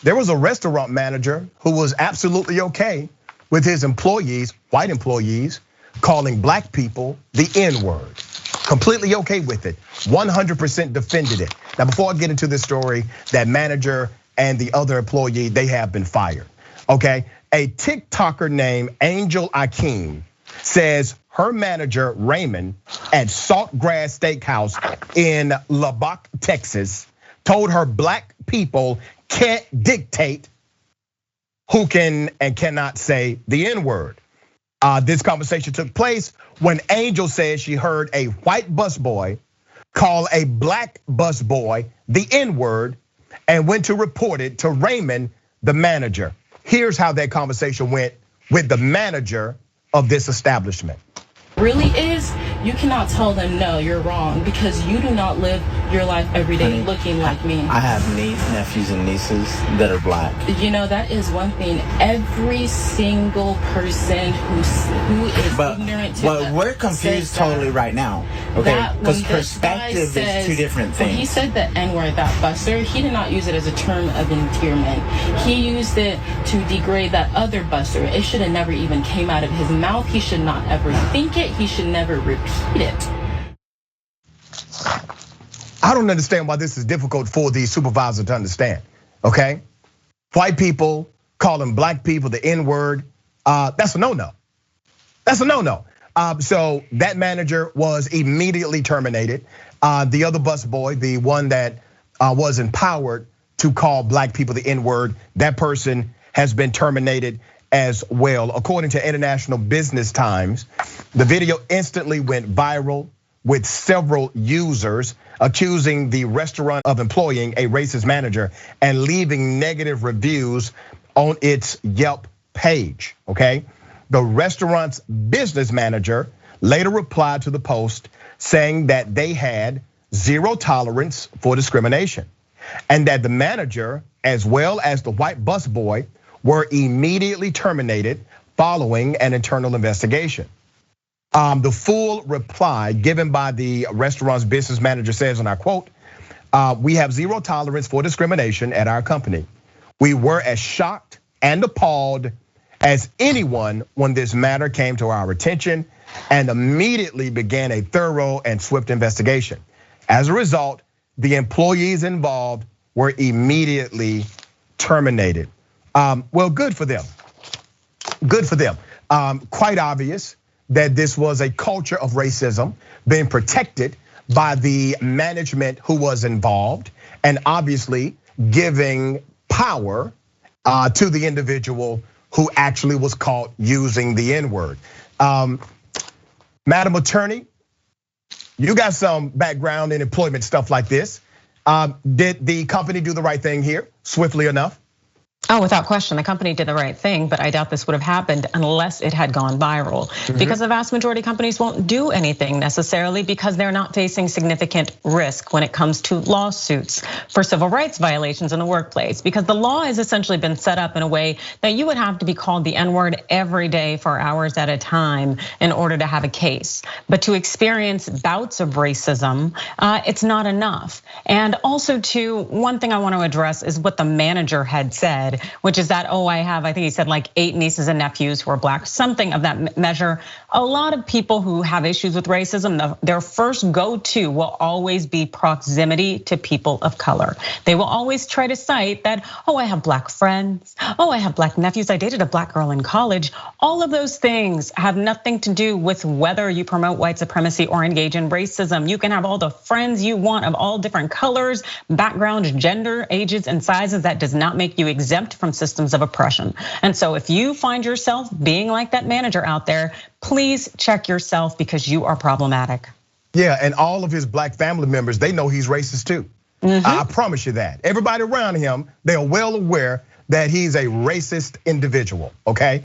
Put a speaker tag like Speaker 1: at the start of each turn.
Speaker 1: there was a restaurant manager who was absolutely okay with his employees, white employees, calling black people the N-word. Completely okay with it, 100% defended it. Now, before I get into this story, that manager and the other employee, they have been fired, okay? A TikToker named Angel Akeem says her manager, Raymond, at Saltgrass Steakhouse in Lubbock, Texas, told her black people can't dictate who can and cannot say the N-word. This conversation took place when Angel said she heard a white busboy call a black busboy the N-word and went to report it to Raymond, the manager. Here's how that conversation went with the manager of this establishment.
Speaker 2: Really is, you cannot tell them no, you're wrong, because you do not live your life every day looking like me.
Speaker 3: I have nephews and nieces that are black.
Speaker 2: You know, that is one thing. Every single person who is ignorant to
Speaker 3: But we're confused totally right now, okay? Because perspective is two different things.
Speaker 2: When he said the N-word, that buster, he did not use it as a term of endearment. He used it to degrade that other buster. It should have never even came out of his mouth. He should not ever think it. He should never repeat it.
Speaker 1: I don't understand why this is difficult for the supervisor to understand, okay? White people calling black people the N-word, that's a no-no. That's a no-no. So that manager was immediately terminated. The other busboy, the one that was empowered to call black people the N-word, that person has been terminated as well. According to International Business Times, the video instantly went viral with several users accusing the restaurant of employing a racist manager and leaving negative reviews on its Yelp page, okay? The restaurant's business manager later replied to the post saying that they had zero tolerance for discrimination and that the manager, as well as the white busboy, were immediately terminated following an internal investigation. The full reply given by the restaurant's business manager says, and I quote, "We have zero tolerance for discrimination at our company. We were as shocked and appalled as anyone when this matter came to our attention and immediately began a thorough and swift investigation. As a result, the employees involved were immediately terminated." Well, good for them. Good for them. Quite obvious that this was a culture of racism being protected by the management who was involved, and obviously giving power to the individual who actually was caught using the N-word. Madam Attorney, you got some background in employment stuff like this. Did the company do the right thing here swiftly enough?
Speaker 4: Oh, without question, the company did the right thing, but I doubt this would have happened unless it had gone viral. Because the vast majority of companies won't do anything necessarily because they're not facing significant risk when it comes to lawsuits for civil rights violations in the workplace. Because the law has essentially been set up in a way that you would have to be called the N-word every day for hours at a time in order to have a case. But to experience bouts of racism, it's not enough. And also too, one thing I want to address is what the manager had said, which is that, I think he said like 8 nieces and nephews who are black, something of that measure. A lot of people who have issues with racism, their first go-to will always be proximity to people of color. They will always try to cite that, I have black friends, I have black nephews, I dated a black girl in college. All of those things have nothing to do with whether you promote white supremacy or engage in racism. You can have all the friends you want of all different colors, backgrounds, gender, ages, and sizes. That does not make you exempt from systems of oppression. And so if you find yourself being like that manager out there, please check yourself because you are problematic.
Speaker 1: Yeah, and all of his black family members, they know he's racist too. I promise you that. Everybody around him, they are well aware that he's a racist individual, okay?